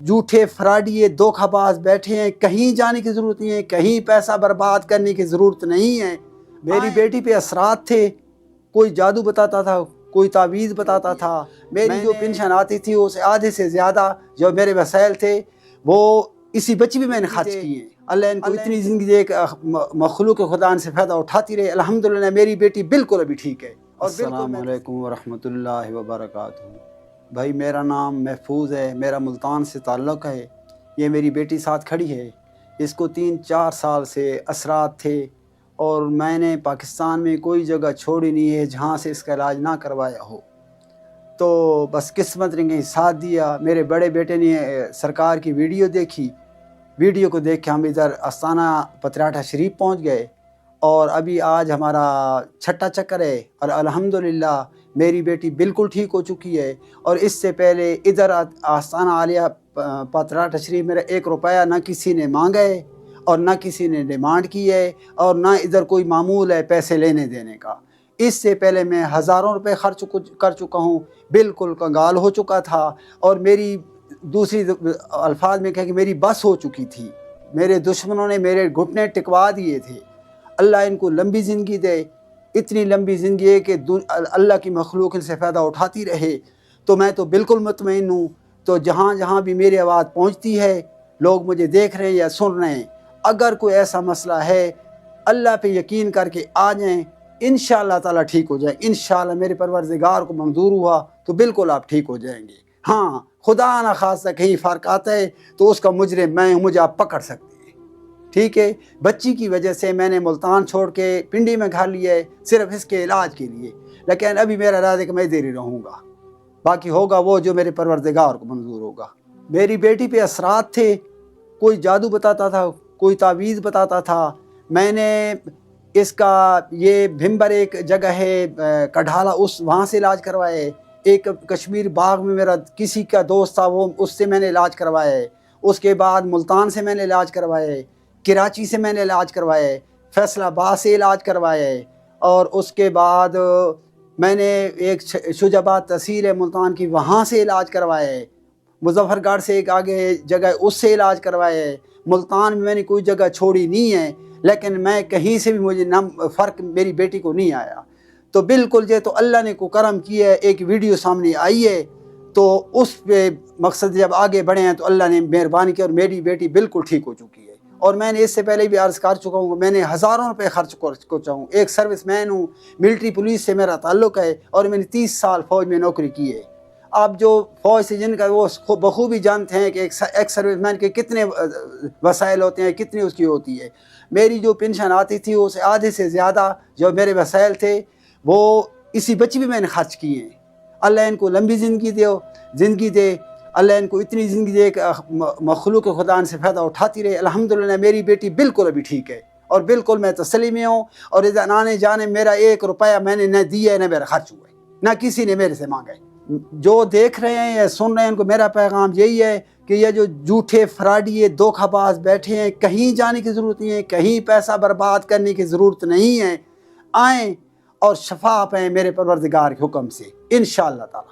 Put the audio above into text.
جھوٹے فراڈی دھوکھا بیٹھے ہیں، کہیں جانے کی ضرورت نہیں ہے، کہیں پیسہ برباد کرنے کی ضرورت نہیں ہے۔ میری بیٹی پہ اثرات تھے، کوئی جادو بتاتا تھا، کوئی تعویذ بتاتا تھا۔ میری جو پنشن آتی تھی اس آدھے سے زیادہ جو میرے وسائل تھے وہ اسی بچی بھی میں نے خرچ کیے۔ اللہ ان کو اتنی زندگی دے کہ مخلوق خدا ان سے فائدہ اٹھاتی رہے۔ الحمدللہ میری بیٹی بالکل ابھی ٹھیک ہے۔ السلام علیکم ورحمۃ اللہ وبرکاتہ۔ بھائی میرا نام محفوظ ہے، میرا ملتان سے تعلق ہے۔ یہ میری بیٹی ساتھ کھڑی ہے، اس کو 3-4 سال سے اثرات تھے اور میں نے پاکستان میں کوئی جگہ چھوڑی نہیں ہے جہاں سے اس کا علاج نہ کروایا ہو۔ تو بس قسمت نے کہیں ساتھ دیا۔ میرے بڑے بیٹے نے سرکار کی ویڈیو دیکھی، ویڈیو کو دیکھ کے ہم ادھر آستانہ پتراٹھا شریف پہنچ گئے اور ابھی آج ہمارا 6ٹھا چکر ہے اور الحمدللہ میری بیٹی بالکل ٹھیک ہو چکی ہے۔ اور اس سے پہلے ادھر آستانہ عالیہ پتراٹھا شریف میرا 1 روپیہ نہ کسی نے مانگا ہے اور نہ کسی نے ڈیمانڈ کی ہے اور نہ ادھر کوئی معمول ہے پیسے لینے دینے کا۔ اس سے پہلے میں ہزاروں روپے خرچ کر چکا ہوں، بالکل کنگال ہو چکا تھا اور میری دوسری الفاظ میں کہا کہ میری بس ہو چکی تھی۔ میرے دشمنوں نے میرے گھٹنے ٹکوا دیے تھے۔ اللہ ان کو لمبی زندگی دے، اتنی لمبی زندگی ہے کہ اللہ کی مخلوق ان سے فائدہ اٹھاتی رہے۔ تو میں تو بالکل مطمئن ہوں۔ تو جہاں جہاں بھی میری آواز پہنچتی ہے، لوگ مجھے دیکھ رہے ہیں یا سن رہے ہیں، اگر کوئی ایسا مسئلہ ہے اللہ پہ یقین کر کے آ جائیں، انشاءاللہ تعالیٰ ٹھیک ہو جائیں۔ انشاءاللہ میرے پروردگار کو منظور ہوا تو بالکل آپ ٹھیک ہو جائیں گے۔ ہاں خدا نہ خواستہ کہیں فرق آتا ہے تو اس کا مجرم میں ہوں، مجھے آپ پکڑ سکتے ہیں، ٹھیک ہے۔ بچی کی وجہ سے میں نے ملتان چھوڑ کے پنڈی میں گھر لیا ہے صرف اس کے علاج کے لیے، لیکن ابھی میرا ارادہ ہے کہ میں ادھر ہی رہوں گا، باقی ہوگا وہ جو میرے پروردگار کو منظور ہوگا۔ میری بیٹی پہ اثرات تھے، کوئی جادو بتاتا تھا، کوئی تعویذ بتاتا تھا۔ میں نے اس کا یہ بھمبر ایک جگہ ہے کڈھالا، وہاں سے علاج کروایا ہے۔ ایک کشمیر باغ میں میرا کسی کا دوست تھا، وہ اس سے میں نے علاج کروایا ہے۔ اس کے بعد ملتان سے میں نے علاج کروایا ہے، کراچی سے میں نے علاج کروایا ہے، فیصل آباد سے علاج کروایا ہے، اور اس کے بعد میں نے ایک شجاباد تحصیل ہے ملتان کی، وہاں سے علاج کروایا ہے۔ مظفر گڑھ سے ایک آگے جگہ اس سے علاج کروایا ہے۔ ملتان میں نے کوئی جگہ چھوڑی نہیں ہے، لیکن میں کہیں سے بھی مجھے فرق میری بیٹی کو نہیں آیا۔ تو بالکل جو تو اللہ نے کو کرم کیا ہے، ایک ویڈیو سامنے آئی ہے تو اس پہ مقصد جب آگے بڑھے ہیں تو اللہ نے مہربانی کی اور میری بیٹی بالکل ٹھیک ہو چکی ہے۔ اور میں نے اس سے پہلے بھی عرض کر چکا ہوں کہ میں نے ہزاروں روپے خرچ کر چکا ہوں۔ ایک سروس مین ہوں، ملٹری پولیس سے میرا تعلق ہے اور میں نے 30 سال فوج میں نوکری کی ہے۔ آپ جو فوج سے جن کا وہ بخوبی جانتے ہیں کہ ایک سروس مین کے کتنے وسائل ہوتے ہیں، کتنی اس کی ہوتی ہے۔ میری جو پنشن آتی تھی اس آدھے سے زیادہ جو میرے وسائل تھے وہ اسی بچی بھی میں نے خرچ کیے ہیں۔ اللہ ان کو لمبی زندگی دے، اللہ ان کو اتنی زندگی دے کہ مخلوق خدا ان سے فائدہ اٹھاتی رہے۔ الحمدللہ میری بیٹی بالکل ابھی ٹھیک ہے اور بالکل میں تسلی میں ہوں، اور ادھر آنے جانے میرا 1 روپیہ میں نے نہ دیا ہے نہ میرا خرچ ہوا ہے، نہ کسی نے میرے سے مانگا ہے۔ جو دیکھ رہے ہیں یا سن رہے ہیں ان کو میرا پیغام یہی ہے کہ یہ جو جھوٹے فراڈی دھوکھا باز بیٹھے ہیں، کہیں جانے کی ضرورت نہیں ہے، کہیں پیسہ برباد کرنے کی ضرورت نہیں ہے، آئیں اور شفا پائیں میرے پروردگار کے حکم سے انشاءاللہ تعالی۔